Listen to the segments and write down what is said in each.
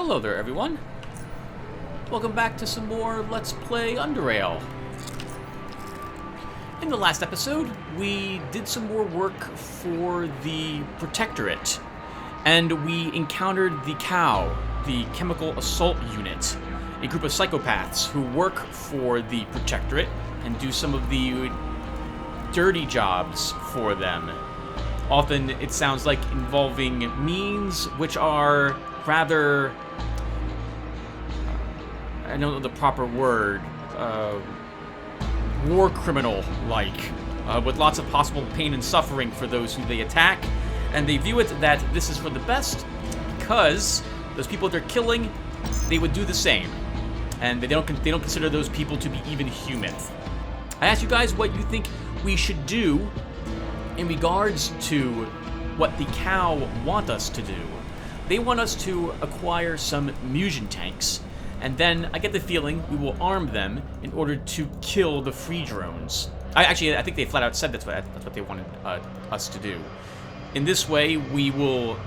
Hello there, everyone. Welcome back to some more Let's Play Underrail. In the last episode, we did some more work for the Protectorate, and we encountered the Cow, the Chemical Assault Unit, a group of psychopaths who work for the Protectorate and do some of the dirty jobs for them. Often it sounds like involving means which are rather, I don't know the proper word, war criminal-like, with lots of possible pain and suffering for those who they attack, and they view it that this is for the best because those people they're killing, they would do the same, and they don't consider those people to be even human. I asked you guys what you think we should do in regards to what the Cow want us to do. They want us to acquire some Musion tanks, and then I get the feeling we will arm them in order to kill the free drones. I think they flat out said that's what they wanted us to do. In this way, we will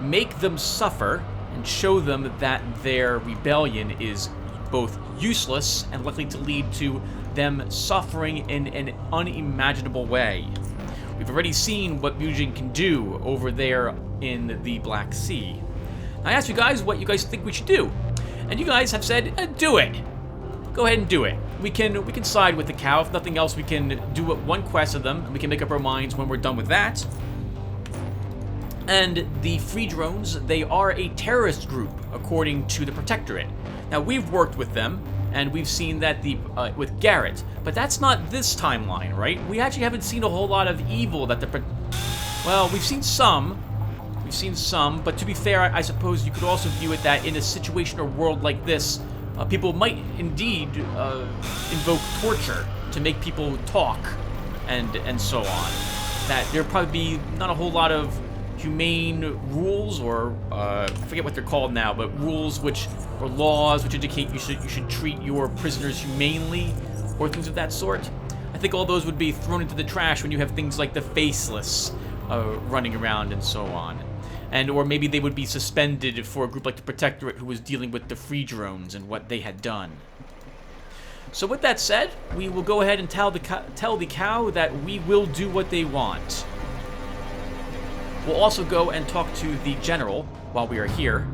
make them suffer and show them that their rebellion is both useless and likely to lead to them suffering in an unimaginable way. We've already seen what Musion can do over there in the Black Sea. I asked you guys what you guys think we should do, and you guys have said, do it. Go ahead and do it. We can side with the Cow. If nothing else, we can do one quest of them, and we can make up our minds when we're done with that. And the Free Drones, they are a terrorist group, according to the Protectorate. Now, we've worked with them, and we've seen that with Garrett, but that's not this timeline, right? We actually haven't seen a whole lot of evil that well, we've seen some, but to be fair, I suppose you could also view it that in a situation or world like this, people might indeed invoke torture to make people talk, and so on. That there'd probably be not a whole lot of humane rules, or I forget what they're called now, but rules or laws which indicate you should treat your prisoners humanely, or things of that sort. I think all those would be thrown into the trash when you have things like the Faceless running around and so on. Or maybe they would be suspended for a group like the Protectorate who was dealing with the Free Drones and what they had done. So with that said, we will go ahead and tell the Cow that we will do what they want. We'll also go and talk to the General while we are here.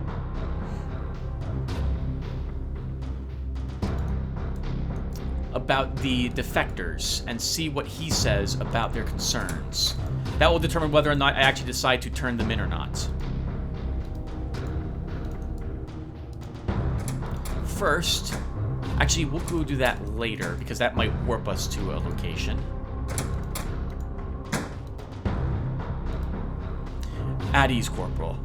About the defectors and see what he says about their concerns. That will determine whether or not I actually decide to turn them in or not. First, actually we'll go do that later because that might warp us to a location. At ease, Corporal.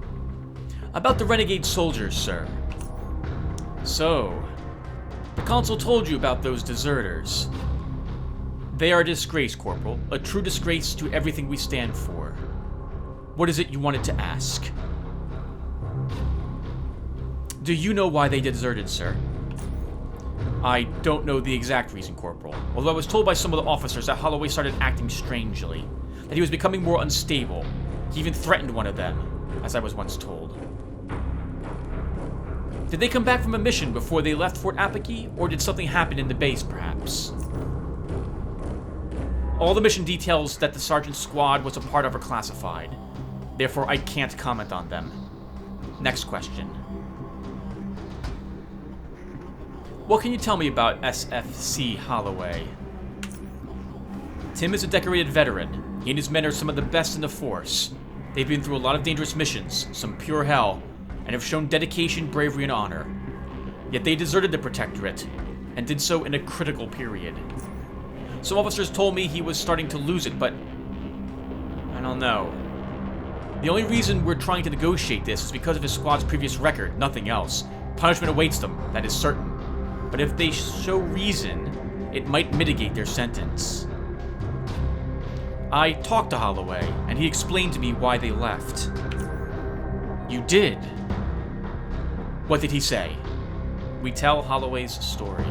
About the renegade soldiers, sir. So, the Consul told you about those deserters. They are a disgrace, Corporal. A true disgrace to everything we stand for. What is it you wanted to ask? Do you know why they deserted, sir? I don't know the exact reason, Corporal. Although I was told by some of the officers that Holloway started acting strangely. That he was becoming more unstable. He even threatened one of them, as I was once told. Did they come back from a mission before they left Fort Apaki, or did something happen in the base, perhaps? All the mission details that the Sergeant's squad was a part of are classified. Therefore, I can't comment on them. Next question. What can you tell me about SFC Holloway? Tim is a decorated veteran. He and his men are some of the best in the force. They've been through a lot of dangerous missions, some pure hell, and have shown dedication, bravery, and honor. Yet they deserted the Protectorate, and did so in a critical period. Some officers told me he was starting to lose it, but I don't know. The only reason we're trying to negotiate this is because of his squad's previous record, nothing else. Punishment awaits them, that is certain. But if they show reason, it might mitigate their sentence. I talked to Holloway, and he explained to me why they left. You did? What did he say? We tell Holloway's story.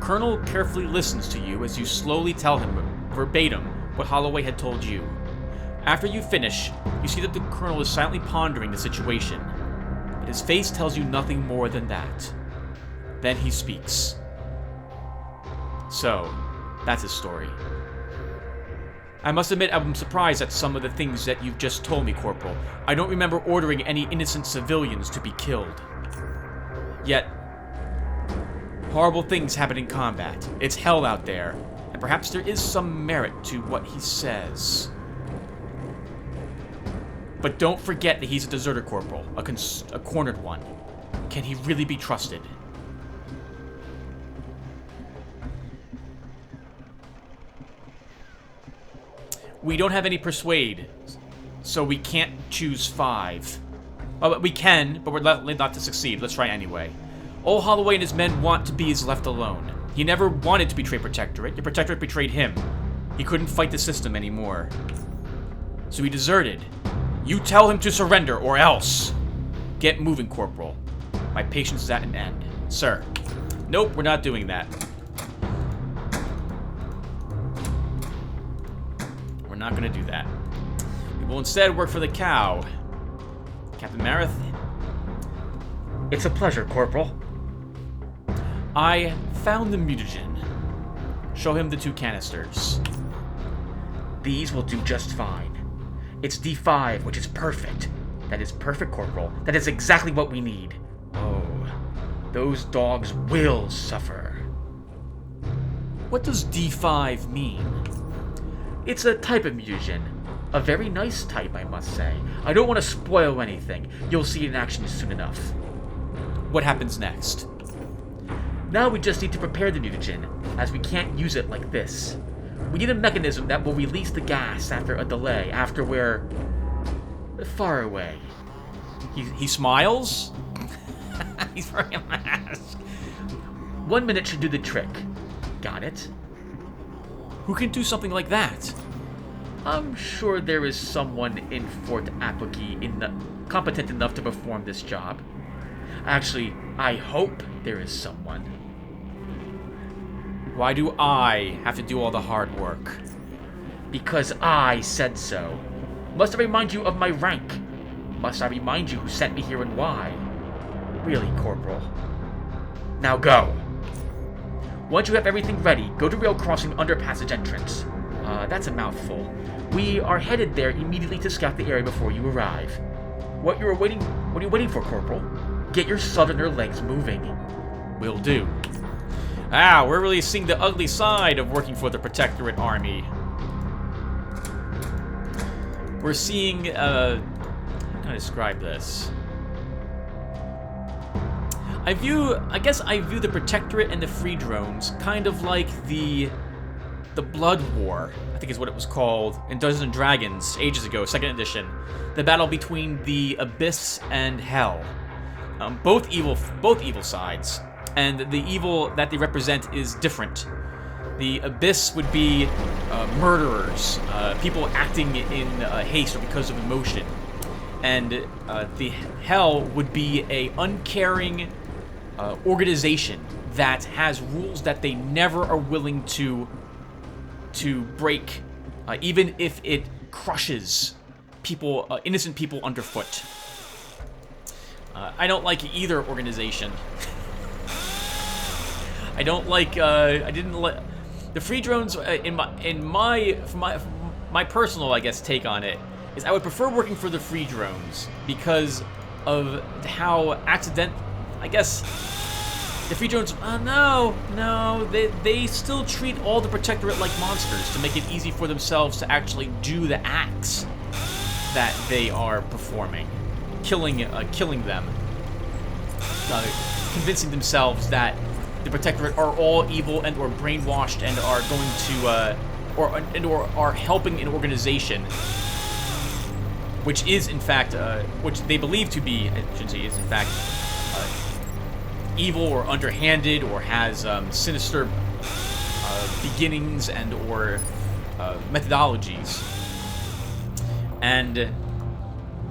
Colonel carefully listens to you as you slowly tell him verbatim what Holloway had told you. After you finish, you see that the Colonel is silently pondering the situation. but his face tells you nothing more than that. Then he speaks. So, that's his story. I must admit I'm surprised at some of the things that you've just told me, Corporal. I don't remember ordering any innocent civilians to be killed. Yet, horrible things happen in combat. It's hell out there, and perhaps there is some merit to what he says. But don't forget that he's a deserter, Corporal, a cornered one. Can he really be trusted? We don't have any persuade, so we can't choose 5. We can, but we're likely not to succeed. Let's try anyway. Old Holloway and his men want to be left alone. He never wanted to betray Protectorate. The Protectorate betrayed him. He couldn't fight the system anymore. So he deserted. You tell him to surrender, or else. Get moving, Corporal. My patience is at an end. Sir. Nope, we're not doing that. We're not going to do that. We will instead work for the cow. Captain Marith? It's a pleasure, Corporal. I found the mutagen. Show him the 2 canisters. These will do just fine. It's D5, which is perfect. That is perfect, Corporal. That is exactly what we need. Oh, those dogs will suffer. What does D5 mean? It's a type of mutagen. A very nice type, I must say. I don't want to spoil anything. You'll see it in action soon enough. What happens next? Now we just need to prepare the mutagen, as we can't use it like this. We need a mechanism that will release the gas after a delay, after we're far away. He smiles? He's wearing a mask. 1 minute should do the trick. Got it? Who can do something like that? I'm sure there is someone in Fort Apogee competent enough to perform this job. Actually, I hope there is someone. Why do I have to do all the hard work? Because I said so. Must I remind you of my rank? Must I remind you who sent me here and why? Really, Corporal. Now go. Once you have everything ready, go to rail crossing underpassage entrance. That's a mouthful. We are headed there immediately to scout the area before you arrive. What are you waiting for, Corporal? Get your southerner legs moving. Will do. We're really seeing the ugly side of working for the Protectorate Army. We're seeing, how can I describe this? I guess I view the Protectorate and the Free Drones kind of like the Blood War, I think is what it was called, in Dungeons and Dragons, ages ago, 2nd edition. The battle between the Abyss and Hell. Both evil sides. And the evil that they represent is different. The Abyss would be murderers, people acting in haste or because of emotion. And the Hell would be a uncaring organization that has rules that they never are willing to break, even if it crushes people, innocent people underfoot. I don't like either organization. I don't like. I didn't like the Free Drones. In my personal, I guess, take on it is I would prefer working for the Free Drones because of how I guess the Free Drones. No, they still treat all the Protectorate like monsters to make it easy for themselves to actually do the acts that they are performing, killing them, convincing themselves that the Protectorate are all evil and or brainwashed and are going to or are helping an organization which is in fact which they believe to be, I shouldn't say is in fact evil or underhanded or has sinister beginnings and or methodologies, and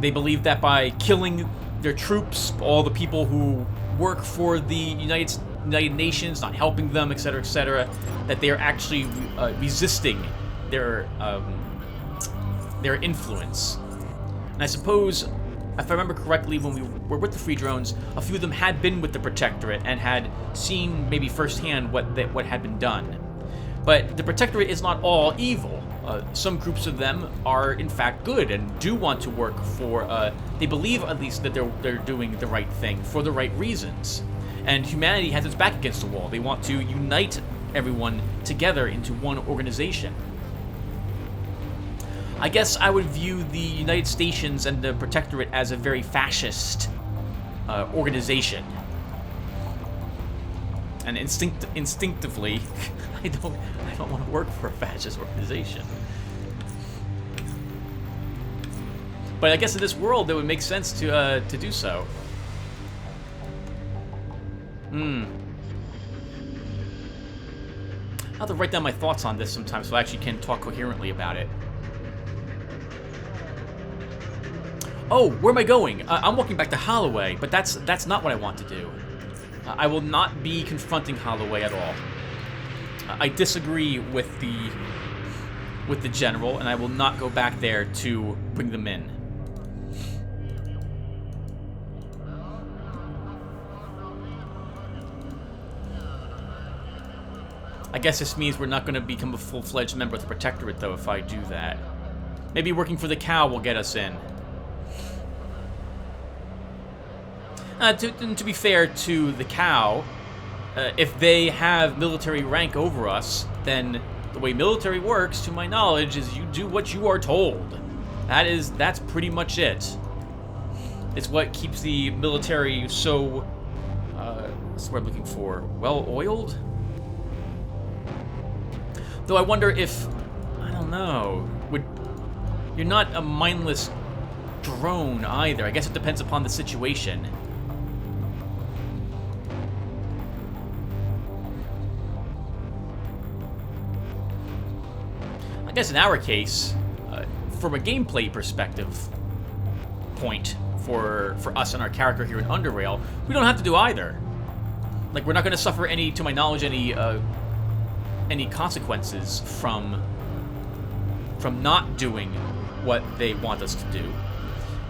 they believe that by killing their troops, all the people who work for the United Nations, not helping them, etc., that they are actually resisting their influence. And I suppose if I remember correctly, when we were with the Free Drones, a few of them had been with the Protectorate and had seen maybe firsthand what had been done. But the Protectorate is not all evil. Some groups of them are in fact good and do want to work for, they believe at least that they're doing the right thing for the right reasons. And humanity has its back against the wall. They want to unite everyone together into one organization. I guess I would view the United Stations and the Protectorate as a very fascist organization. And instinctively, I don't want to work for a fascist organization. But I guess in this world, it would make sense to do so. I have to write down my thoughts on this sometimes so I actually can talk coherently about it. Oh, where am I going? I'm walking back to Holloway, but that's not what I want to do. I will not be confronting Holloway at all. I disagree with the general, and I will not go back there to bring them in. I guess this means we're not going to become a full-fledged member of the Protectorate, though, if I do that. Maybe working for the cow will get us in. To be fair to the cow, if they have military rank over us, then the way military works, to my knowledge, is you do what you are told. That's pretty much it. It's what keeps the military so, what's the word I'm looking for? Well-oiled? Though I wonder if, I don't know, you're not a mindless drone either. I guess it depends upon the situation. I guess in our case, from a gameplay perspective point for us and our character here in Underrail, we don't have to do either. Like, we're not going to suffer any, to my knowledge, any consequences from not doing what they want us to do.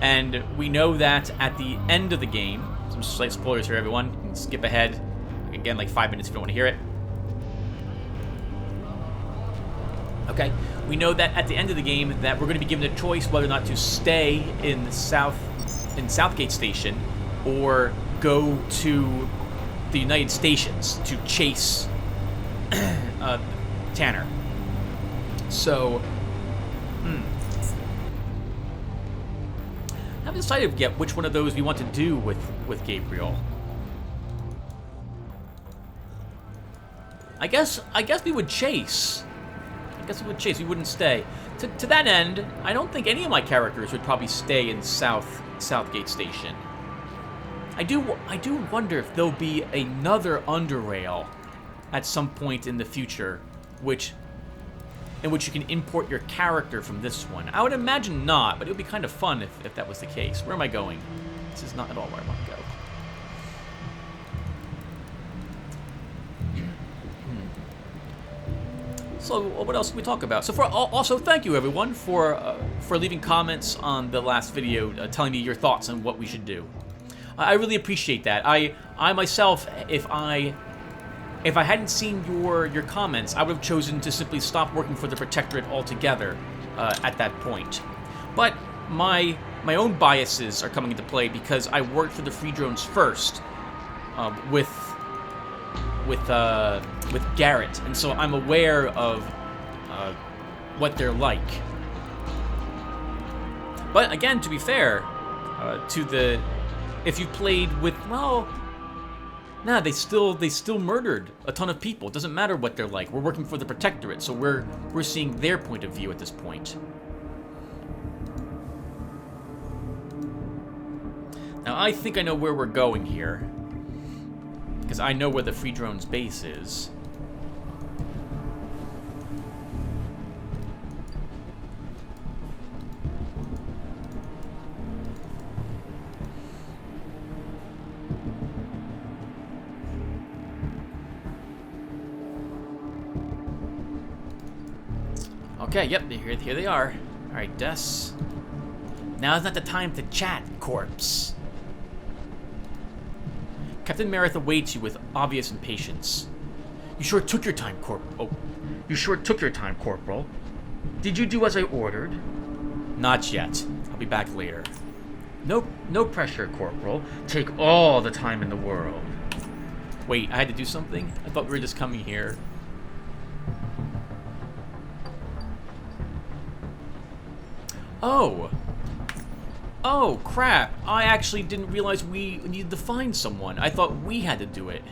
And we know that at the end of the game, some slight spoilers here, everyone. You can skip ahead. Again, like 5 minutes if you don't want to hear it. Okay, we know that at the end of the game that we're going to be given a choice whether or not to stay in Southgate Station or go to the United Stations to chase Tanner. So, I haven't decided yet which one of those we want to do with Gabriel. I guess we would chase. We wouldn't stay. To that end, I don't think any of my characters would probably stay in Southgate Station. I do wonder if there'll be another Underrail at some point in the future, in which you can import your character from this one. I would imagine not, but it would be kind of fun if that was the case. Where am I going? This is not at all where I want to go. So what else can we talk about? So also thank you everyone for leaving comments on the last video, telling me your thoughts on what we should do. I really appreciate that. I myself, if I hadn't seen your comments, I would have chosen to simply stop working for the Protectorate altogether at that point. But my own biases are coming into play because I worked for the Free Drones first with Garrett, and so I'm aware of what they're like. But again, to be fair, if you played with, well, nah, they still murdered a ton of people. It doesn't matter what they're like. We're working for the Protectorate, so we're seeing their point of view at this point. Now I think I know where we're going here, because I know where the Free Drones base is. Okay, yep, here they are. Alright, Des. Now's not the time to chat, corpse. Captain Mareth awaits you with obvious impatience. You sure took your time, You sure took your time, Corporal. Did you do as I ordered? Not yet. I'll be back later. No pressure, Corporal. Take all the time in the world. Wait, I had to do something? I thought we were just coming here. Oh! Oh, crap. I actually didn't realize we needed to find someone. I thought we had to do it.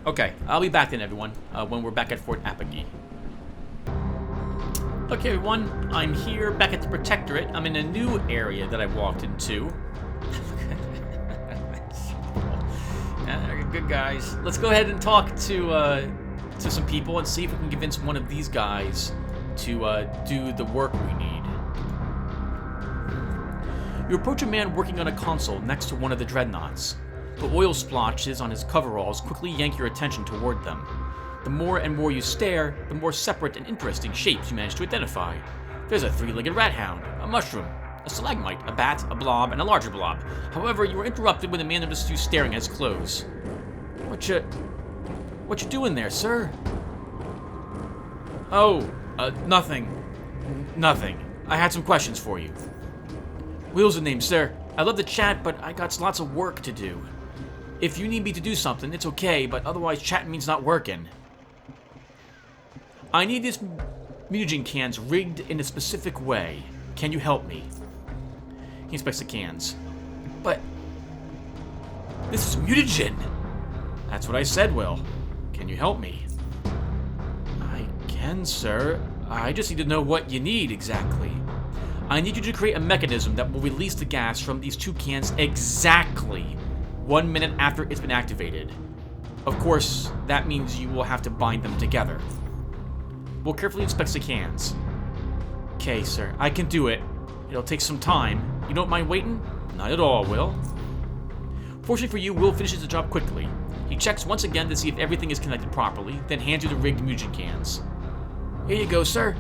Okay, I'll be back then, everyone, when we're back at Fort Apogee. Okay, everyone, I'm here back at the Protectorate. I'm in a new area that I walked into. Good guys. Let's go ahead and talk to some people and see if we can convince one of these guys to do the work we need. You approach a man working on a console next to one of the dreadnoughts. The oil splotches on his coveralls quickly yank your attention toward them. The more and more you stare, the more separate and interesting shapes you manage to identify. There's a three-legged rat hound, a mushroom, a stalagmite, a bat, a blob, and a larger blob. However, you are interrupted when the man notices you staring at his clothes. What you doing there, sir? Oh, nothing. Nothing. I had some questions for you. Will's the name, sir. I love to chat, but I got lots of work to do. If you need me to do something, it's okay, but otherwise chatting means not working. I need these mutagen cans rigged in a specific way. Can you help me? He inspects the cans. But this is mutagen. That's what I said, Will. Can you help me? I can, sir. I just need to know what you need exactly. I need you to create a mechanism that will release the gas from these two cans exactly 1 minute after it's been activated. Of course, that means you will have to bind them together. Will carefully inspect the cans. Okay, sir, I can do it. It'll take some time. You don't mind waiting? Not at all, Will. Fortunately for you, Will finishes the job quickly. He checks once again to see if everything is connected properly, then hands you the rigged mutagen cans. Here you go, sir.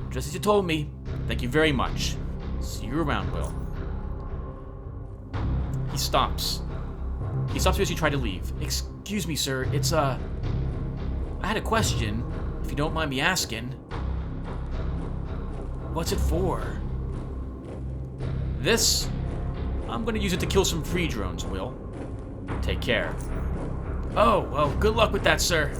Just as you told me. Thank you very much. See you around, Will. He stops. He stops as you try to leave. Excuse me, sir. I had a question, if you don't mind me asking. What's it for? This? I'm gonna use it to kill some free drones, Will. Take care. Oh, well, good luck with that, sir.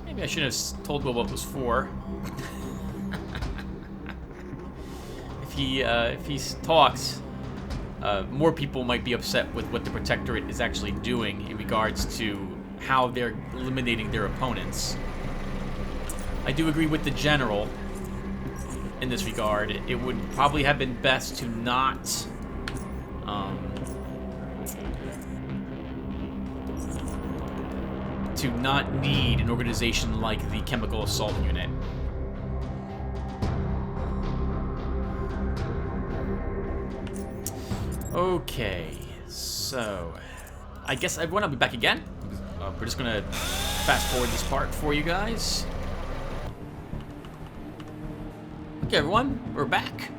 Maybe I should have told Will what it was for. If he talks, more people might be upset with what the Protectorate is actually doing in regards to how they're eliminating their opponents. I do agree with the General in this regard. It would probably have been best to not need an organization like the Chemical Assault Unit. Okay, so I guess everyone, I'll be back again. We're just gonna fast forward this part for you guys. Okay, everyone, we're back.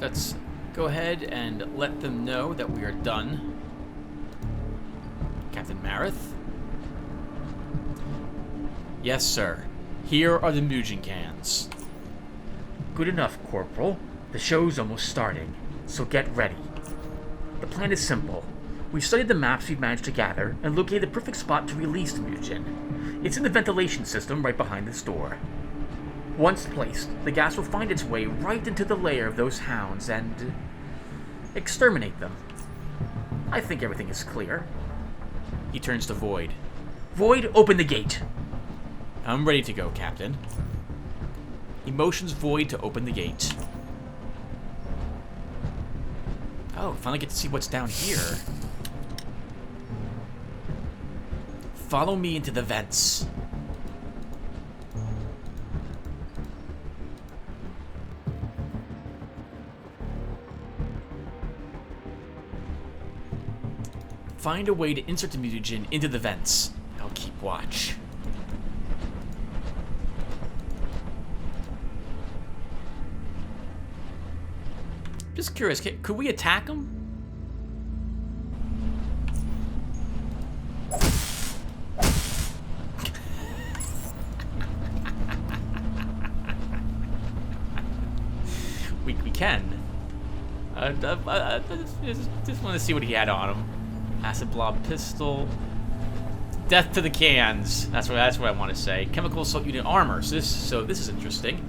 Let's go ahead and let them know that we are done. Captain Mareth? Yes, sir. Here are the mutagen cans. Good enough, Corporal. The show's almost starting, so get ready. The plan is simple. We've studied the maps we've managed to gather and located the perfect spot to release the mutagen. It's in the ventilation system right behind this door. Once placed, the gas will find its way right into the lair of those hounds and exterminate them. I think everything is clear. He turns to Void. Void, open the gate. I'm ready to go, Captain. He motions Void to open the gate. Oh, finally get to see what's down here. Follow me into the vents. Find a way to insert the mutagen into the vents. I'll keep watch. Just curious, could we attack him? We can. Just want to see what he had on him. Acid blob pistol. Death to the cans. That's what I want to say. Chemical assault unit armor. So this is interesting.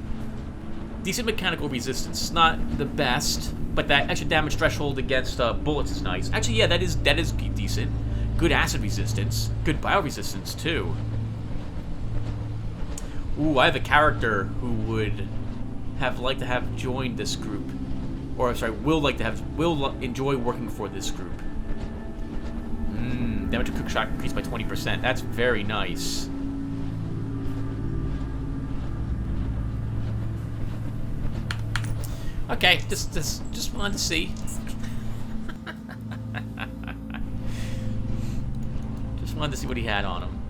Decent mechanical resistance. Not the best, but that extra damage threshold against bullets is nice. Actually, yeah, that is decent. Good acid resistance. Good bio resistance too. Ooh, I have a character who would like to have joined this group, or sorry, will enjoy working for this group. Damage to cook shot increased by 20%. That's very nice. Okay, just wanted to see. Just wanted to see what he had on him.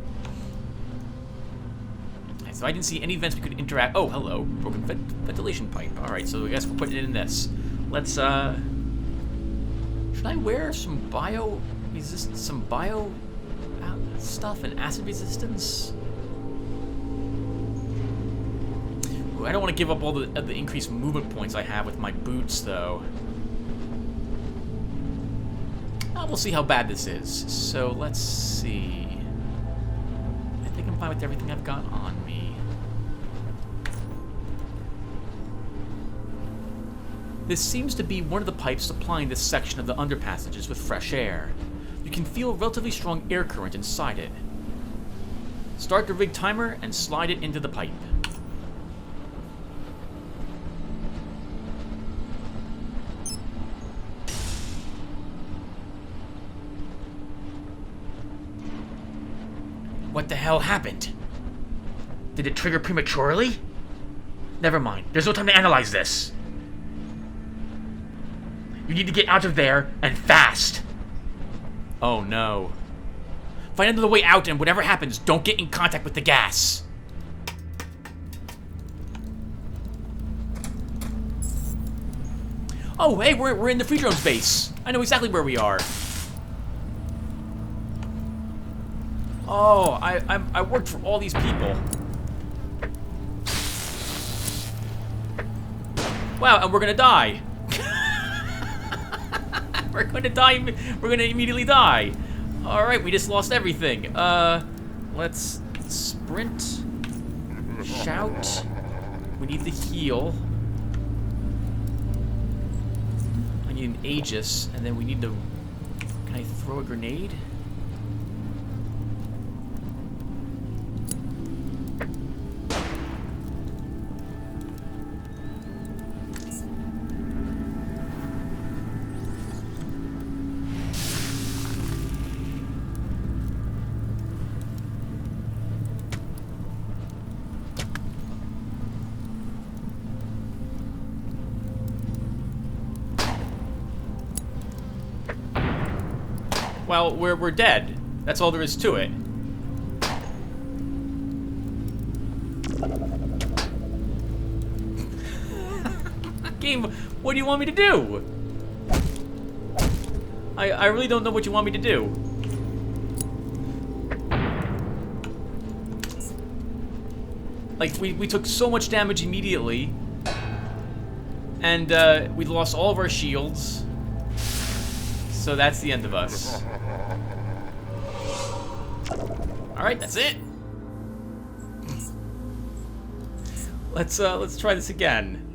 Right, so I didn't see any vents we could interact. Oh, hello, broken ventilation pipe. All right, so I guess we're putting it in this. Let's. Should I wear some bio stuff and acid resistance? Ooh, I don't want to give up all the increased movement points I have with my boots, though. We'll see how bad this is. So let's see. I think I'm fine with everything I've got on me. This seems to be one of the pipes supplying this section of the underpassages with fresh air. You can feel a relatively strong air current inside it. Start the rig timer and slide it into the pipe. What the hell happened? Did it trigger prematurely? Never mind. There's no time to analyze this. You need to get out of there, and fast. Oh no. Find another way out, and whatever happens, don't get in contact with the gas. Oh, hey, we're in the free drone's base. I know exactly where we are. Oh, I worked for all these people. Wow, and we're gonna die. We're gonna die. We're gonna immediately die. All right, we just lost everything. Let's sprint, shout. We need the heal. I need an Aegis, and then we need to. Can I throw a grenade? Well, we're dead. That's all there is to it. Game, what do you want me to do? I really don't know what you want me to do. Like, we took so much damage immediately. And, we lost all of our shields. So that's the end of us. Alright, that's it. Let's try this again.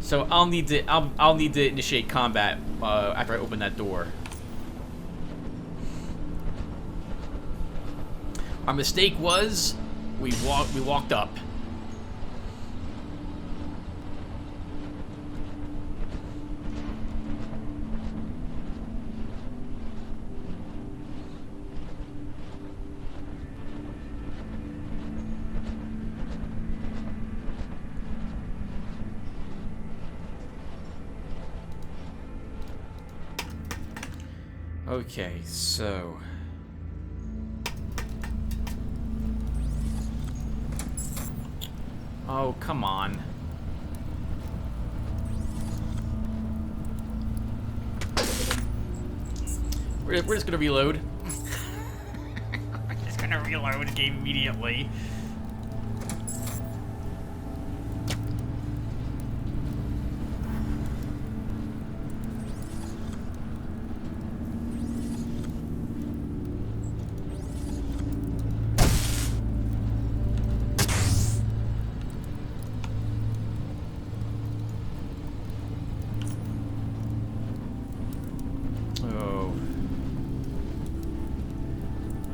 So I'll need to initiate combat after I open that door. Our mistake was we walked up. Okay, so... Oh, come on. We're just gonna reload. We're just gonna reload the game immediately.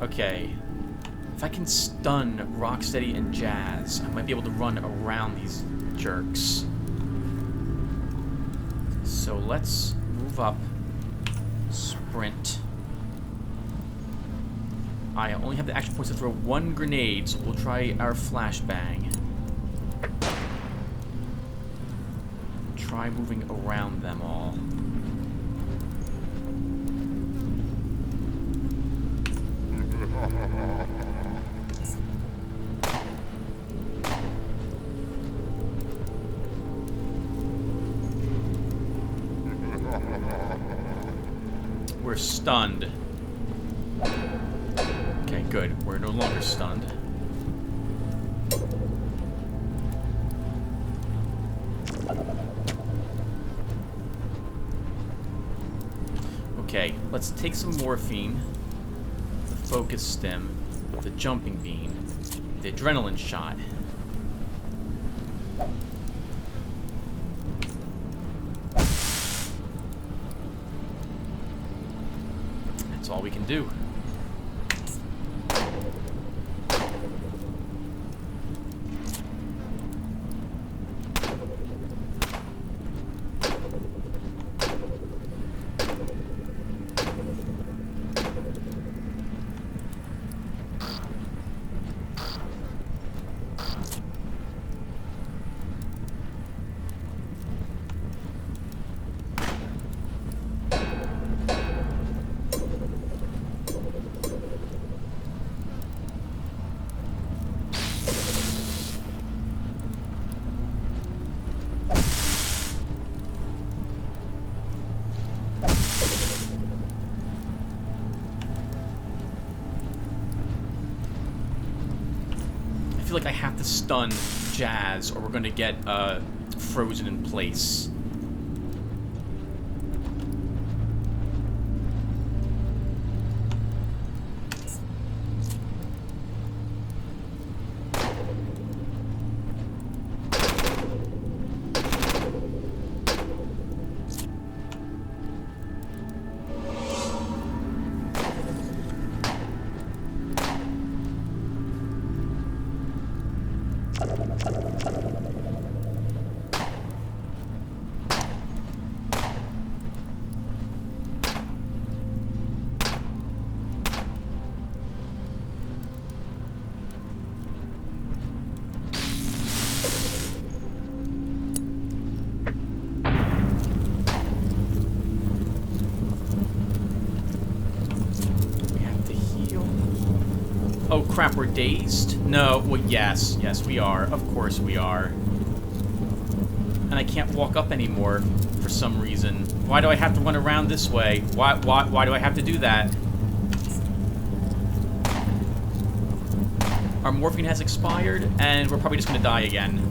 Okay, if I can stun Rocksteady and Jazz, I might be able to run around these jerks. So let's move up, sprint. I only have the action points to throw one grenade, so we'll try our flashbang. Try moving around them all. We're stunned. Okay, good. We're no longer stunned. Okay, let's take some morphine, the focus stim, the jumping bean, the adrenaline shot. That's all we can do. I feel like I have to stun Jazz or we're gonna get frozen in place. Oh crap, we're dazed? No, well yes, we are. Of course we are. And I can't walk up anymore for some reason. Why do I have to run around this way? Why do I have to do that? Our morphine has expired, and we're probably just gonna die again.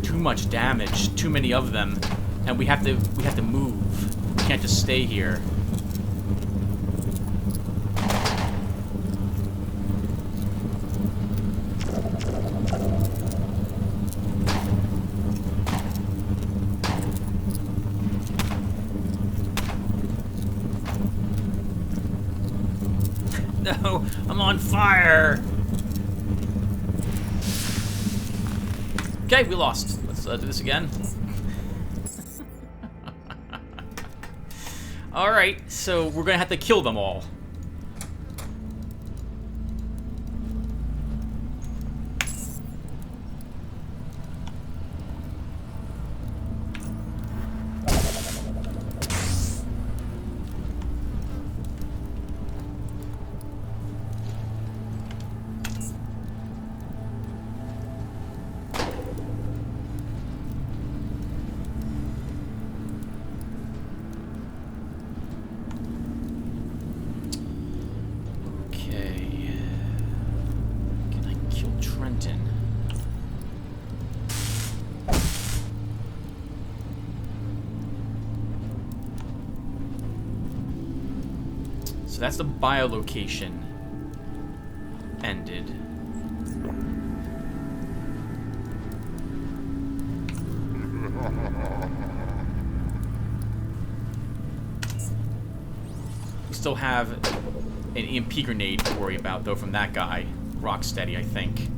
Too much damage, too many of them, and we have to move. We can't just stay here. No, I'm on fire. Okay, we lost. Let's do this again. Alright, so we're gonna have to kill them all. Kill Trenton. So that's the biolocation ended. We still have an EMP grenade to worry about, though, from that guy. Rocksteady, I think.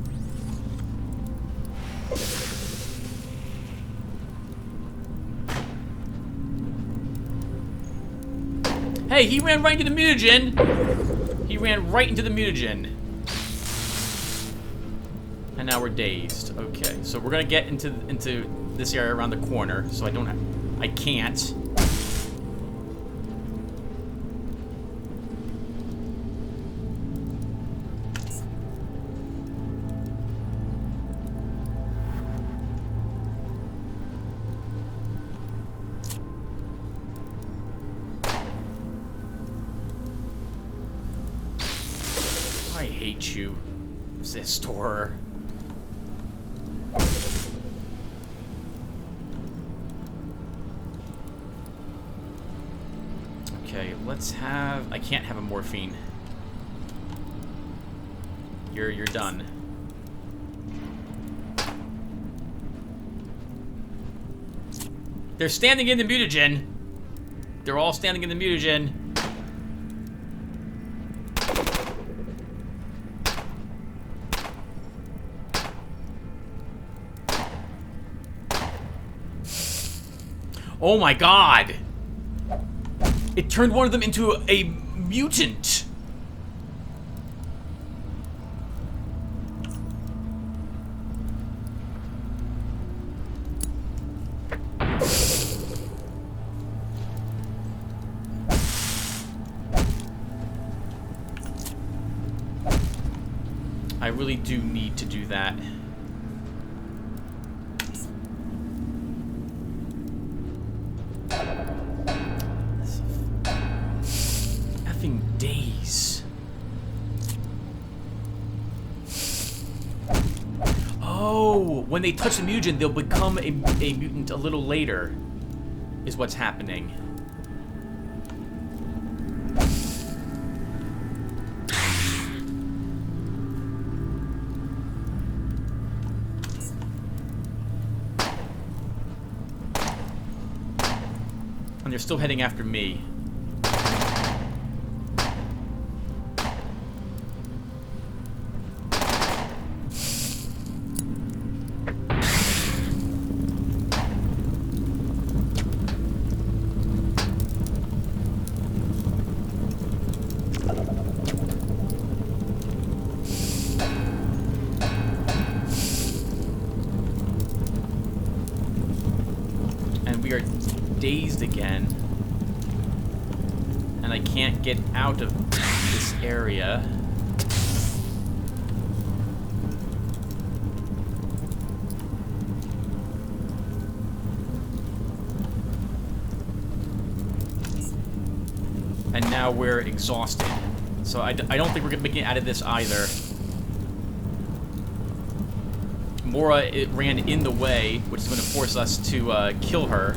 Hey, he ran right into the mutagen! He ran right into the mutagen. And now we're dazed. Okay, so we're gonna get into this area around the corner, so I can't. I hate you, Sister. Okay, let's have... I can't have a morphine. You're done. They're standing in the mutagen. They're all standing in the mutagen. Oh my god! It turned one of them into a mutant! I really do need to do that. Days. Oh, when they touch the mutagen, they'll become a mutant a little later, is what's happening. And they're still heading after me. Dazed again, and I can't get out of this area. And now we're exhausted, so I don't think we're gonna make it out of this either. Mora, it ran in the way, which is going to force us to kill her.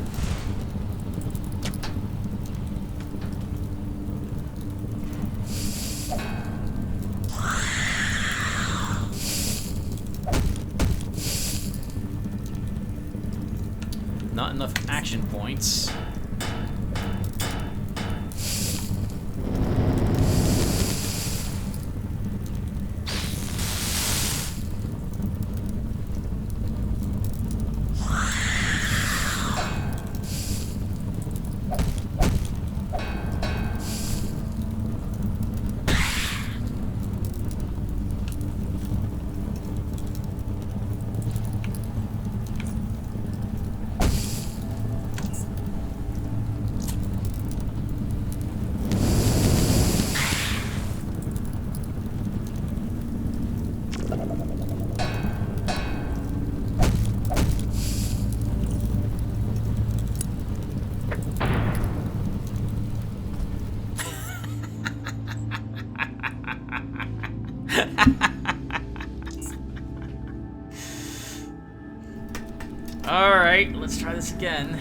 Not enough action points. Alright, let's try this again.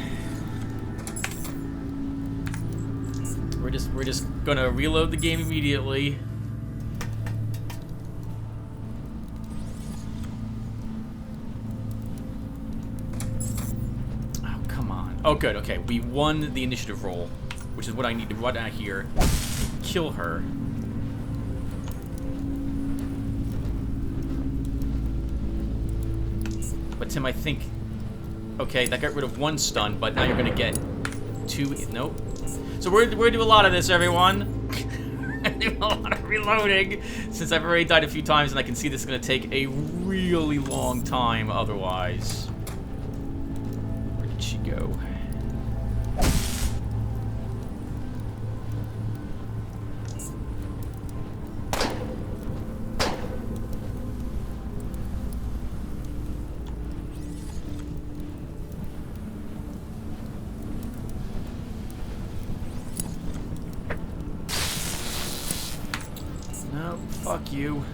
We're just gonna reload the game immediately. Oh, come on. Oh, good, okay. We won the initiative roll, which is what I need to run out here and kill her. But Tim, I think... Okay, that got rid of one stun, but now you're gonna get two... Nope. So we're gonna do a lot of this, everyone. Do a lot of reloading, since I've already died a few times, and I can see this is gonna take a really long time otherwise. Where did she go? Fuck you.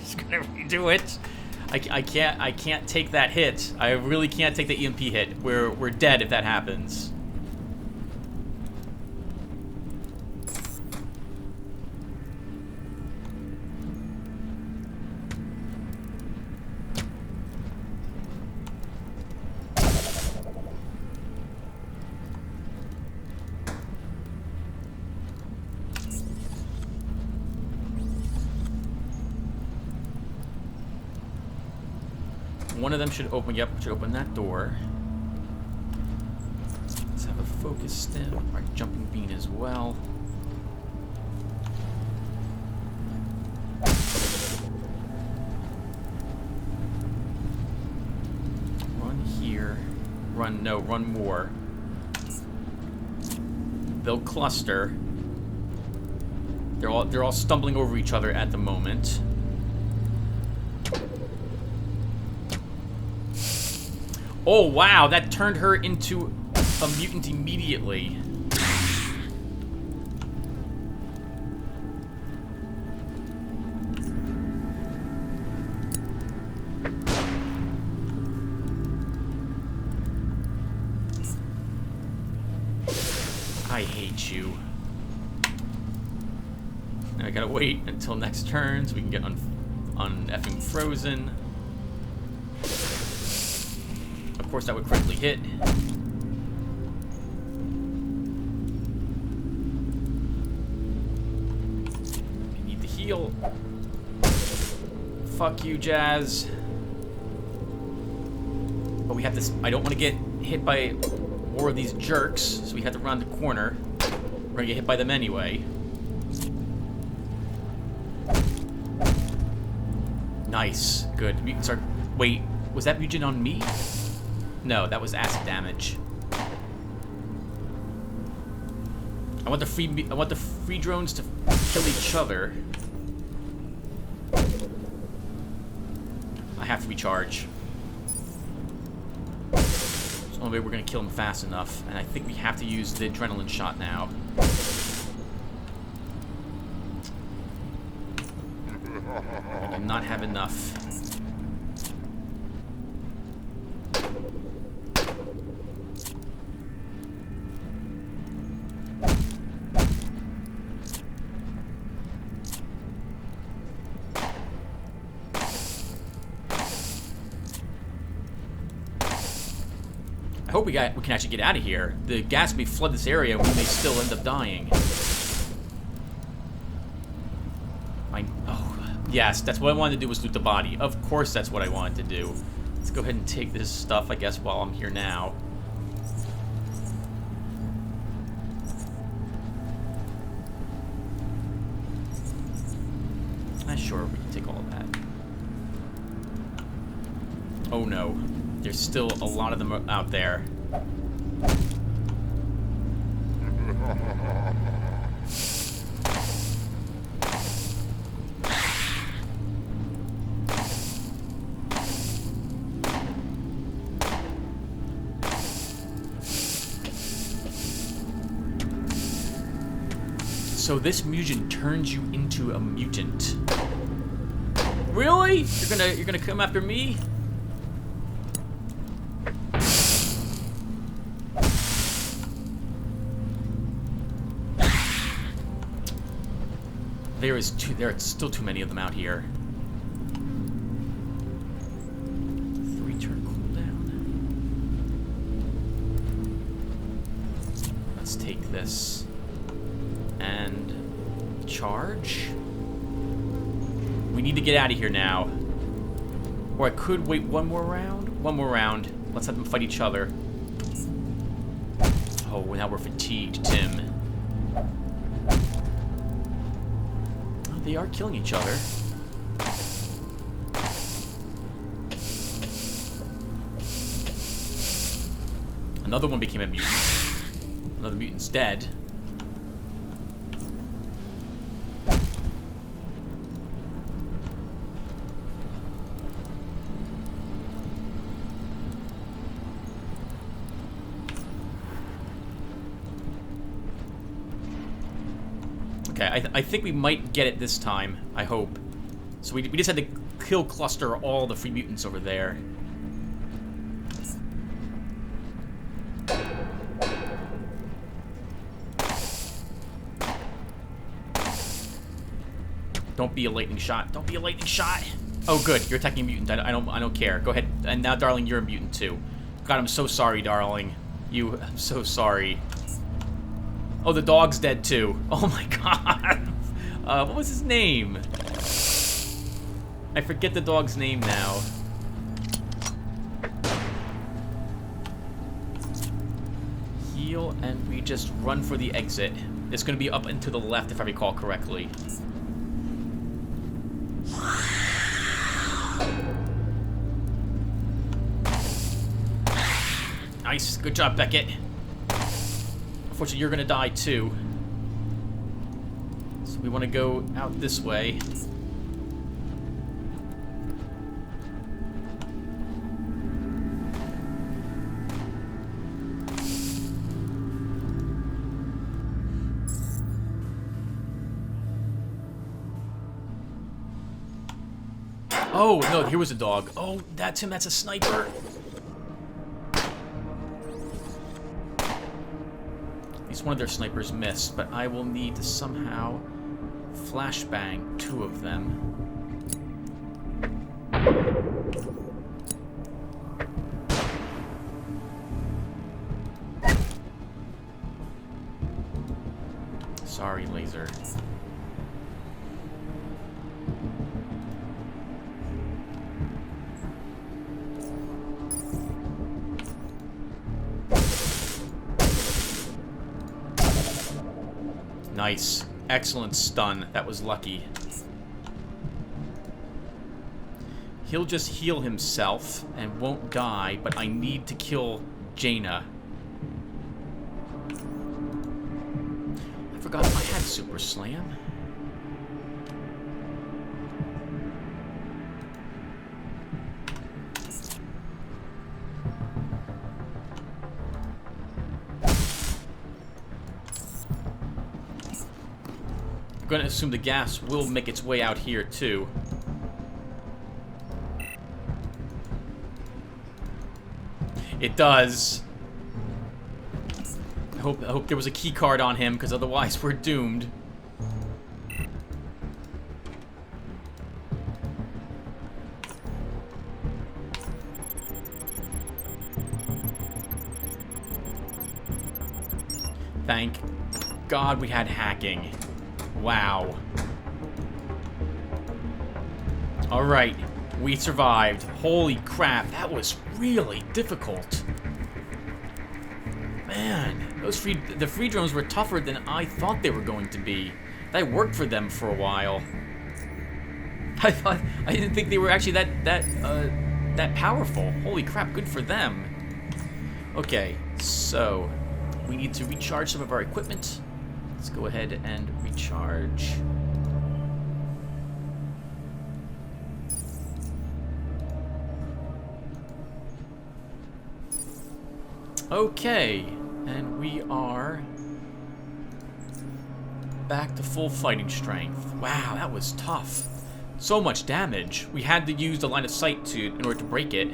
Just gonna redo it. I can't take that hit. I really can't take the EMP hit. We're dead if that happens. One of them should open, yep, should open that door. Let's have a focus stim, our jumping bean as well. Run here. Run, no, run more. They'll cluster. They're all stumbling over each other at the moment. Oh, wow, that turned her into a mutant immediately. I hate you. Now I gotta wait until next turn so we can get effing frozen. Of course, that would critically hit. We need to heal. Fuck you, Jazz. But we have this. I don't want to get hit by more of these jerks, so we have to run the corner. We're gonna get hit by them anyway. Nice. Good. We can start. Wait, was that mutant on me? No, that was acid damage. I want the free drones to kill each other. I have to recharge. There's the only way we're gonna kill him fast enough, and I think we have to use the adrenaline shot now. I do not have enough. I hope we can actually get out of here. The gas may flood this area and we may still end up dying. Oh, yes, that's what I wanted to do, was loot the body. Of course that's what I wanted to do. Let's go ahead and take this stuff, I guess, while I'm here now. Sure, we can take all of that. Oh no. There's still a lot of them out there. So this mutant turns you into a mutant. Really? You're gonna come after me? There are still too many of them out here. 3-turn cooldown. Let's take this and charge. We need to get out of here now. Or I could wait one more round. One more round. Let's have them fight each other. Oh, now we're fatigued, Tim. Oh, they are killing each other. Another one became a mutant. Another mutant's dead. Okay, I think we might get it this time. I hope. So we just had to kill cluster all the free mutants over there. Don't be a lightning shot. Don't be a lightning shot. Oh, good. You're attacking a mutant. I don't care. Go ahead. And now, darling, you're a mutant too. God, I'm so sorry, darling. I'm so sorry. Oh, the dog's dead too. Oh my god. What was his name? I forget the dog's name now. Heal, and we just run for the exit. It's going to be up and to the left, if I recall correctly. Nice. Good job, Beckett. Unfortunately, you're gonna die too. So we want to go out this way. Oh, no, here was a dog. Oh, that's him. That's a sniper. One of their snipers missed, but I will need to somehow flashbang 2 of them. Sorry, laser. Nice. Excellent stun. That was lucky. He'll just heal himself and won't die, but I need to kill Jaina. I forgot I had Super Slam. I'm going to assume the gas will make its way out here, too. It does. I hope there was a key card on him, because otherwise we're doomed. Thank God we had hacking. Wow. Alright, we survived. Holy crap, that was really difficult. Man, the free drones were tougher than I thought they were going to be. I worked for them for a while. I didn't think they were actually that powerful. Holy crap, good for them. Okay, so we need to recharge some of our equipment. Let's go ahead and recharge. Okay, and we are back to full fighting strength. Wow, that was tough. So much damage. We had to use the line of sight in order to break it.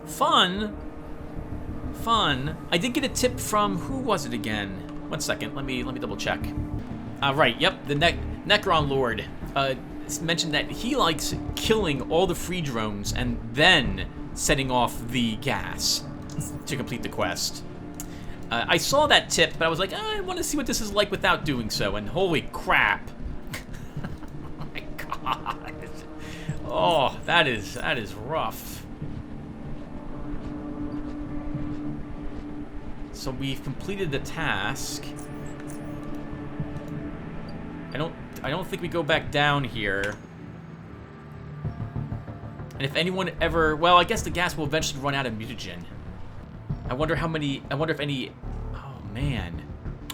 Fun? fun. I did get a tip from, who was it again? 1 second, let me double check. Right, yep, the Necron Lord mentioned that he likes killing all the free drones and then setting off the gas to complete the quest. I saw that tip, but I was like, I want to see what this is like without doing so, and holy crap. Oh my god. Oh, that is rough. So we've completed the task. I don't think we go back down here. And if anyone ever, well, I guess the gas will eventually run out of mutagen. I wonder if any, oh man.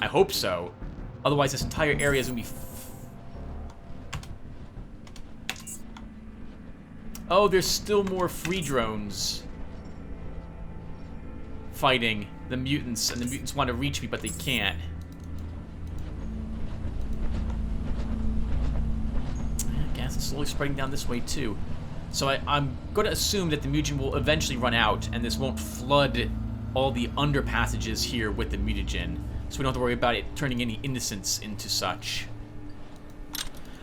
I hope so. Otherwise this entire area is gonna be oh, there's still more free drones fighting the mutants, and the mutants want to reach me, but they can't. Gas is slowly spreading down this way too. So I'm going to assume that the mutagen will eventually run out, and this won't flood all the under passages here with the mutagen, so we don't have to worry about it turning any innocents into such.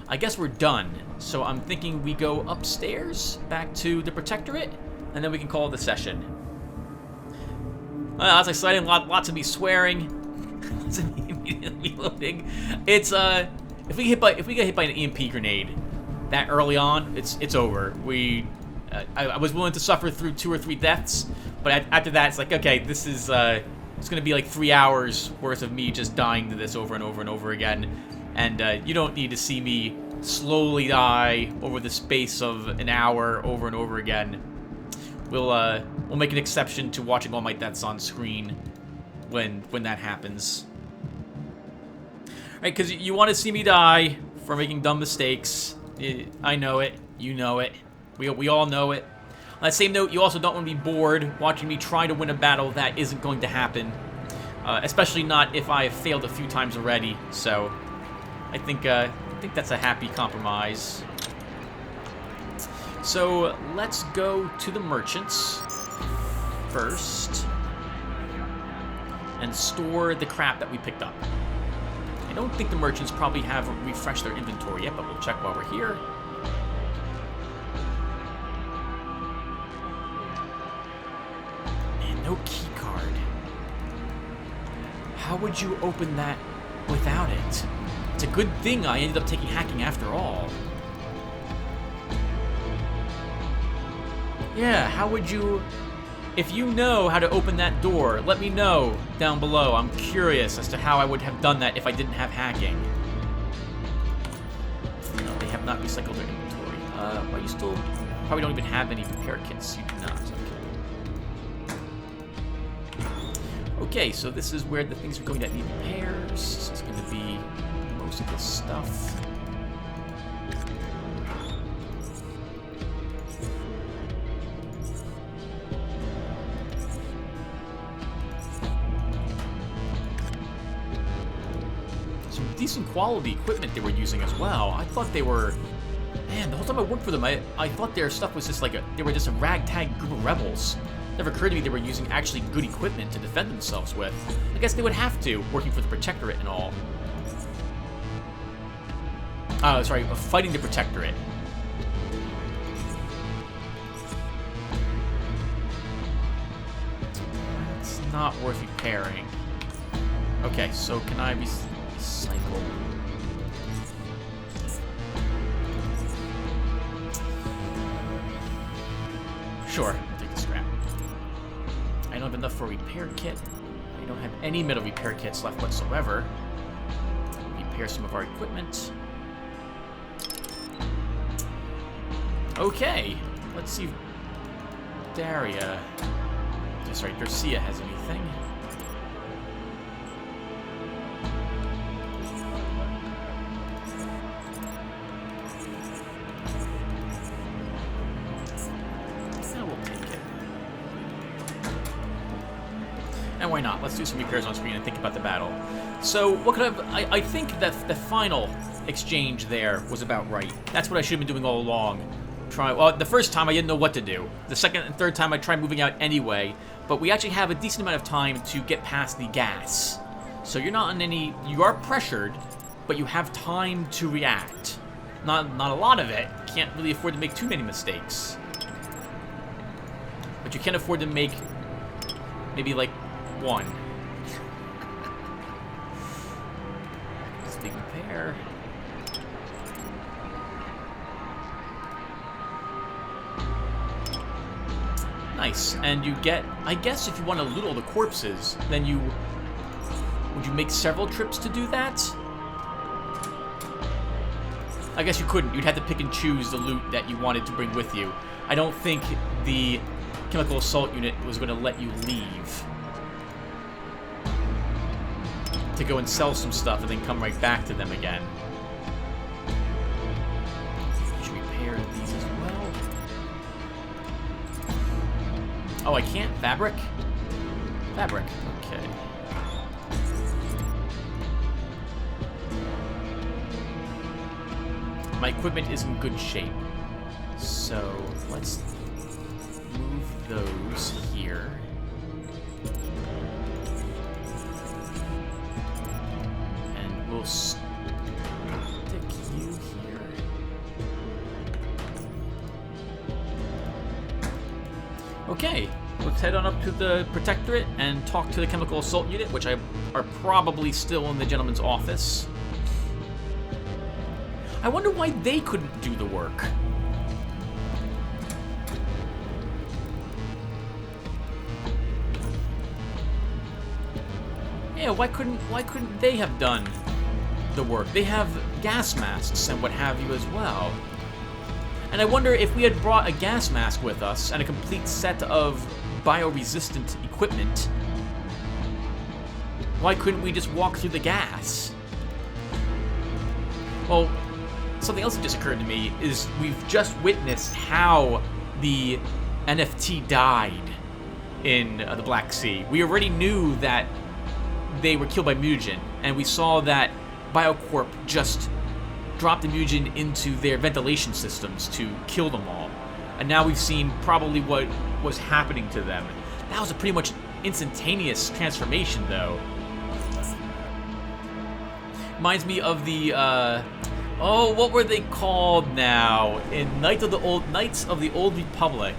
I guess we're done, so I'm thinking we go upstairs, back to the Protectorate, and then we can call it a session. That's exciting, lots of me swearing, lots of me immediately loading. It's, if we get hit by an EMP grenade that early on, it's over. I was willing to suffer through 2 or 3 deaths, but after that, it's like, okay, this is, it's gonna be like 3 hours worth of me just dying to this over and over and over again. And you don't need to see me slowly die over the space of an hour over and over again. We'll make an exception to watching all my deaths on screen when that happens. Right, because you want to see me die for making dumb mistakes. I know it. You know it. We all know it. On that same note, you also don't want to be bored watching me try to win a battle that isn't going to happen. Especially not if I have failed a few times already. So I think that's a happy compromise. So let's go to the merchants first and store the crap that we picked up. I don't think the merchants probably have refreshed their inventory yet, but we'll check while we're here. Man, no key card. How would you open that without it? It's a good thing I ended up taking hacking after all. Yeah, how would you... If you know how to open that door, let me know down below. I'm curious as to how I would have done that if I didn't have hacking. No, they have not recycled their inventory. Why you still... Probably don't even have any repair kits. You do not. Okay, so this is where the things are going that need repairs. This is going to be most of this stuff. Decent quality equipment they were using as well. I thought they were... Man, the whole time I worked for them, I thought their stuff was just like they were just a ragtag group of rebels. Never occurred to me they were using actually good equipment to defend themselves with. I guess they would have to, working for the Protectorate and all. Sorry, fighting the Protectorate. It's not worth repairing. Okay, so can I be... Cycle. Sure, I'll take the scrap. I don't have enough for a repair kit. I don't have any metal repair kits left whatsoever. Repair some of our equipment. Okay, let's see if Darcia has anything. And why not? Let's do some repairs on screen and think about the battle. So, what could I think that the final exchange there was about right. That's what I should have been doing all along. try. Well, the first time I didn't know what to do. The second and third time I tried moving out anyway. But we actually have a decent amount of time to get past the gas. So you're not on any... You are pressured, but you have time to react. Not a lot of it. Can't really afford to make too many mistakes. But you can afford to make maybe like one. Big repair. Nice. And you get, I guess if you want to loot all the corpses, then would you make several trips to do that? I guess you couldn't. You'd have to pick and choose the loot that you wanted to bring with you. I don't think the chemical assault unit was going to let you leave to go and sell some stuff and then come right back to them again. Should repair these as well. Oh, I can't? Fabric? Fabric. Okay. My equipment is in good shape. So, let's move those here. We'll stick you here. Okay, let's head on up to the Protectorate and talk to the Chemical Assault Unit, which are probably still in the gentleman's office. I wonder why they couldn't do the work. Yeah, why couldn't they have done the work? They have gas masks and what have you as well. And I wonder if we had brought a gas mask with us and a complete set of bio-resistant equipment, why couldn't we just walk through the gas? Well, something else that just occurred to me is we've just witnessed how the NFT died in the Black Sea. We already knew that they were killed by mutagen, and we saw that BioCorp just dropped the mutagen into their ventilation systems to kill them all. And now we've seen probably what was happening to them. That was a pretty much instantaneous transformation, though. Reminds me of the, oh, what were they called now? In Knights of the Old Republic,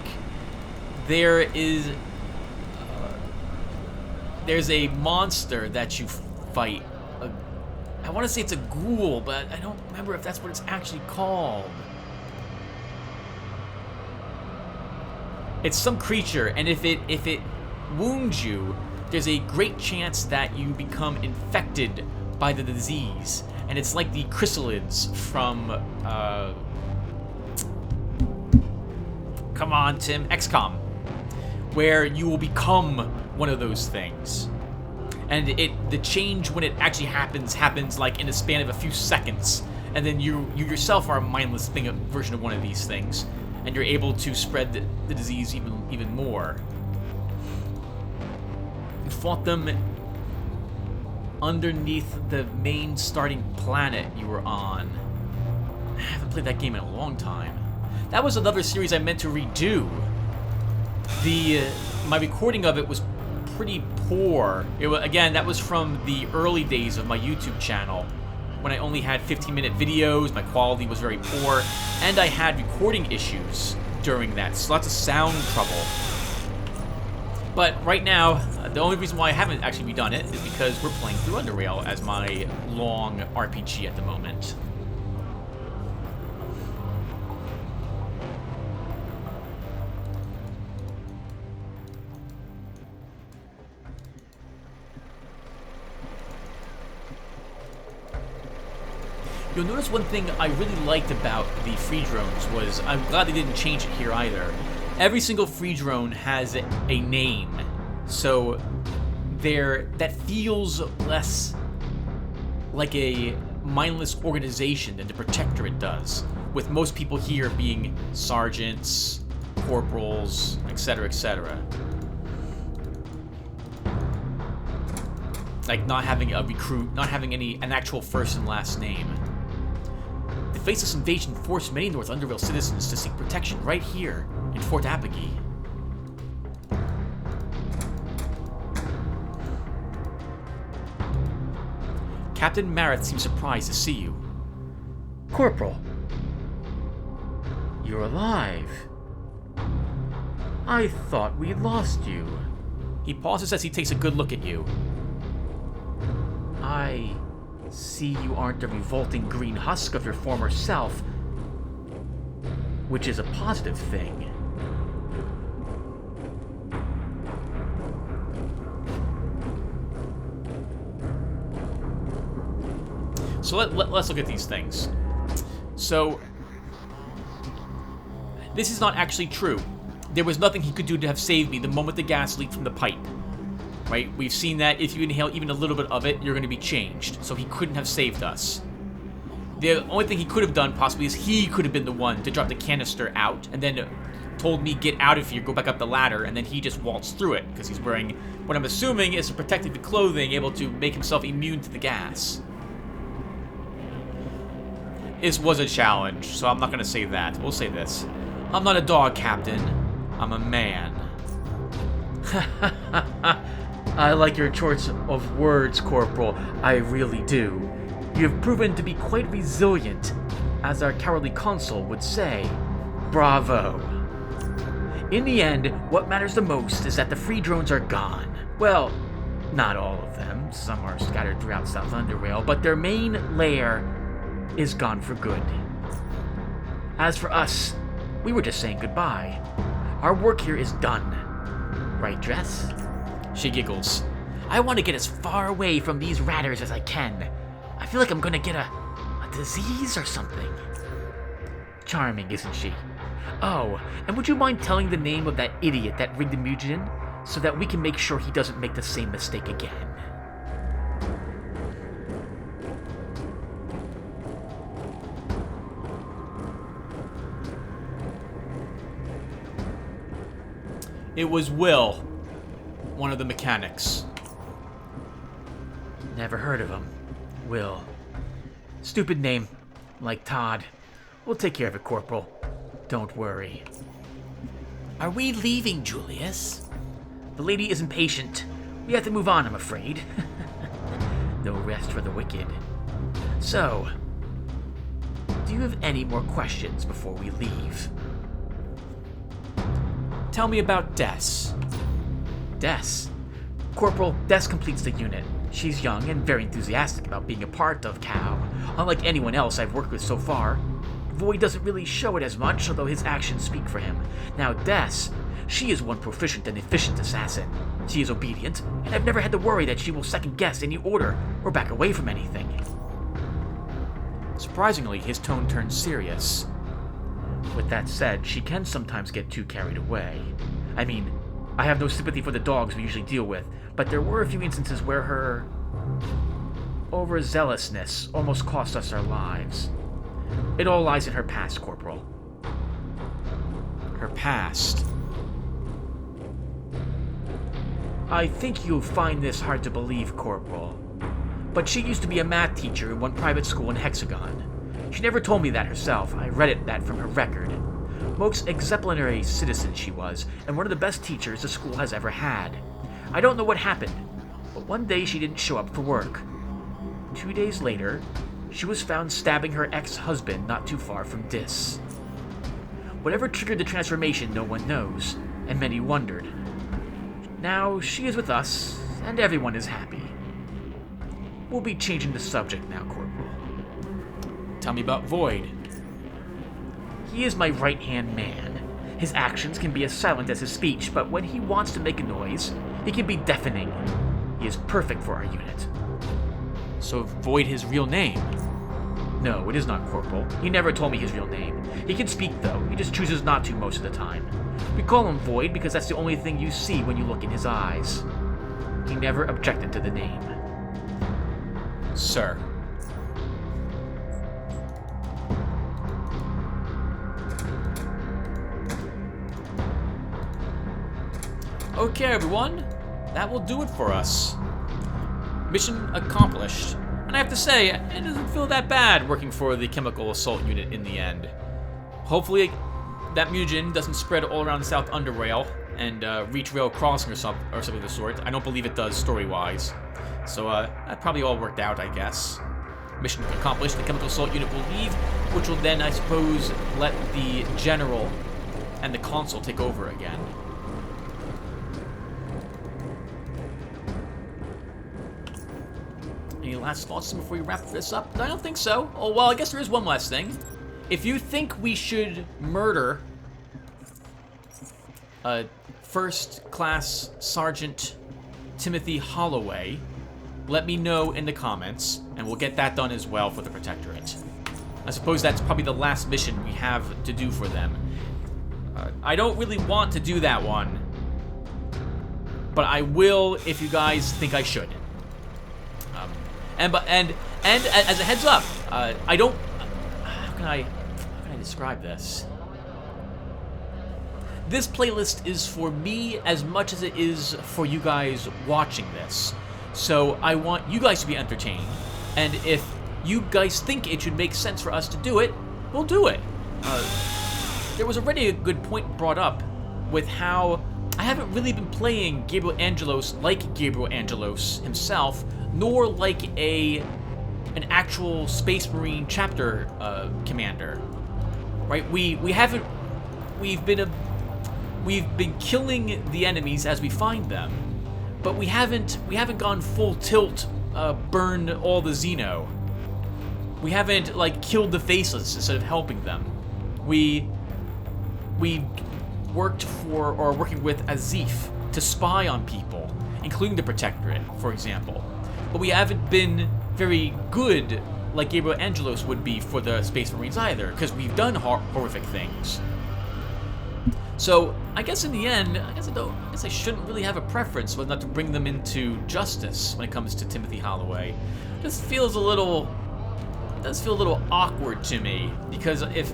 there's a monster that you fight. I want to say it's a ghoul, but I don't remember if that's what it's actually called. It's some creature, and if it wounds you, there's a great chance that you become infected by the disease. And it's like the chrysalids from, come on, Tim, XCOM, where you will become one of those things. And the change when it actually happens like in a span of a few seconds, and then you yourself are a mindless version of one of these things, and you're able to spread the disease even more. You fought them underneath the main starting planet you were on. I haven't played that game in a long time. That was another series I meant to redo. My recording of it was pretty poor. Again, that was from the early days of my YouTube channel, when I only had 15-minute videos, my quality was very poor, and I had recording issues during that, so lots of sound trouble. But right now, the only reason why I haven't actually redone it is because we're playing through Underrail as my long RPG at the moment. You'll notice one thing I really liked about the free drones was, I'm glad they didn't change it here either. Every single free drone has a name, so that feels less like a mindless organization than the Protectorate does, with most people here being sergeants, corporals, etc., etc. Like not having a recruit, not having an actual first and last name. The faceless invasion forced many North Underrail citizens to seek protection right here in Fort Apogee. Captain Mareth seems surprised to see you. Corporal, you're alive. I thought we lost you. He pauses as he takes a good look at you. I see you aren't the revolting green husk of your former self, which is a positive thing. So let's look at these things. So, this is not actually true. There was nothing he could do to have saved me the moment the gas leaked from the pipe. Right? We've seen that if you inhale even a little bit of it, you're going to be changed. So he couldn't have saved us. The only thing he could have done, possibly, is he could have been the one to drop the canister out and then told me, get out of here, go back up the ladder, and then he just waltzed through it, because he's wearing what I'm assuming is some protective clothing, able to make himself immune to the gas. This was a challenge, so I'm not going to say that. We'll say this. I'm not a dog, Captain. I'm a man. I like your choice of words, Corporal. I really do. You have proven to be quite resilient, as our cowardly consul would say. Bravo. In the end, what matters the most is that the free drones are gone. Well, not all of them. Some are scattered throughout South Underrail, but their main lair is gone for good. As for us, we were just saying goodbye. Our work here is done. Right, Dress? She giggles. I want to get as far away from these ratters as I can. I feel like I'm gonna get a disease or something. Charming, isn't she? Oh, and would you mind telling the name of that idiot that rigged the mutagen, so that we can make sure he doesn't make the same mistake again? It was Will, one of the mechanics. Never heard of him. Will. Stupid name, like Todd. We'll take care of it, Corporal. Don't worry. Are we leaving, Julius? The lady is impatient. We have to move on, I'm afraid. No rest for the wicked. So, do you have any more questions before we leave? Tell me about Des. Des? Corporal, Des completes the unit. She's young and very enthusiastic about being a part of COW. Unlike anyone else I've worked with so far, Void doesn't really show it as much, although his actions speak for him. Now Des, she is one proficient and efficient assassin. She is obedient, and I've never had to worry that she will second-guess any order or back away from anything. Surprisingly, his tone turns serious. With that said, she can sometimes get too carried away. I mean, I have no sympathy for the dogs we usually deal with, but there were a few instances where her overzealousness almost cost us our lives. It all lies in her past, Corporal. Her past? I think you'll find this hard to believe, Corporal, but she used to be a math teacher in one private school in Hexagon. She never told me that herself. I read that from her record. Most exemplary citizen she was, and one of the best teachers the school has ever had. I don't know what happened, but one day she didn't show up for work. 2 days later, she was found stabbing her ex-husband not too far from Dis. Whatever triggered the transformation, no one knows, and many wondered. Now, she is with us, and everyone is happy. We'll be changing the subject now, Corporal. Tell me about Void. He is my right-hand man. His actions can be as silent as his speech, but when he wants to make a noise, he can be deafening. He is perfect for our unit. So Void his real name? No, it is not, Corporal. He never told me his real name. He can speak, though. He just chooses not to most of the time. We call him Void because that's the only thing you see when you look in his eyes. He never objected to the name. Sir. Okay, everyone. That will do it for us. Mission accomplished. And And I have to say, it doesn't feel that bad working for the chemical assault unit in the end. Hopefully, that mutagen doesn't spread all around the South Underrail and reach Rail Crossing or something of the sort. I don't believe it does story-wise. So that probably all worked out, I guess. Mission accomplished. The chemical assault unit will leave, which will then, I suppose, let the general and the consul take over again. Any last thoughts before we wrap this up? I don't think so. Oh, well, I guess there is one last thing. If you think we should murder First Class Sergeant Timothy Holloway, let me know in the comments, and we'll get that done as well for the Protectorate. I suppose that's probably the last mission we have to do for them. I don't really want to do that one, but I will if you guys think I should. And as a heads up, I don't. How can I describe this? This playlist is for me as much as it is for you guys watching this. So I want you guys to be entertained, and if you guys think it should make sense for us to do it, we'll do it. There was already a good point brought up with how I haven't really been playing Gabriel Angelos like Gabriel Angelos himself, nor like an actual Space Marine chapter commander. Right? We've been killing the enemies as we find them, but we haven't gone full tilt, burn all the Xeno. We haven't like killed the faceless instead of helping them. We worked for or working with Azif to spy on people, including the Protectorate, for example. But we haven't been very good like Gabriel Angelos would be for the Space Marines either, because we've done horrific things. So I guess in the end, I guess I shouldn't really have a preference whether or not to bring them into justice when it comes to Timothy Holloway. It just feels a little. It does feel a little awkward to me, because if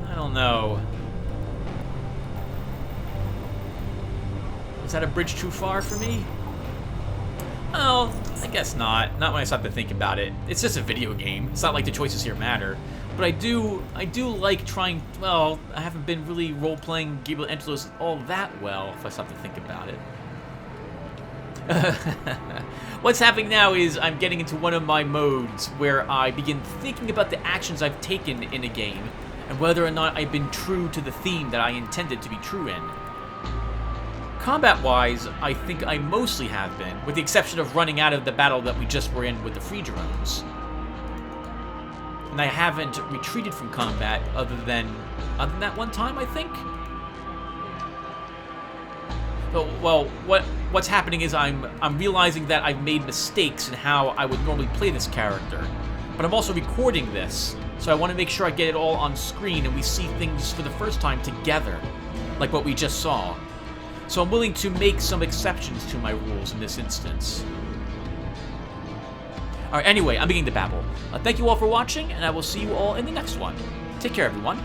I don't know. Is that a bridge too far for me? Well, I guess not. Not when I stop to think about it. It's just a video game. It's not like the choices here matter. But I do like trying. Well, I haven't been really role-playing Gabriel Angelos all that well, if I stop to think about it. What's happening now is I'm getting into one of my modes where I begin thinking about the actions I've taken in a game and whether or not I've been true to the theme that I intended to be true in. Combat-wise, I think I mostly have been, with the exception of running out of the battle that we just were in with the free drones. And I haven't retreated from combat other than that one time, I think. Well, what's happening is I'm realizing that I've made mistakes in how I would normally play this character, but I'm also recording this, so I want to make sure I get it all on screen and we see things for the first time together, like what we just saw. So I'm willing to make some exceptions to my rules in this instance. Alright, anyway, I'm beginning to babble. Thank you all for watching, and I will see you all in the next one. Take care, everyone.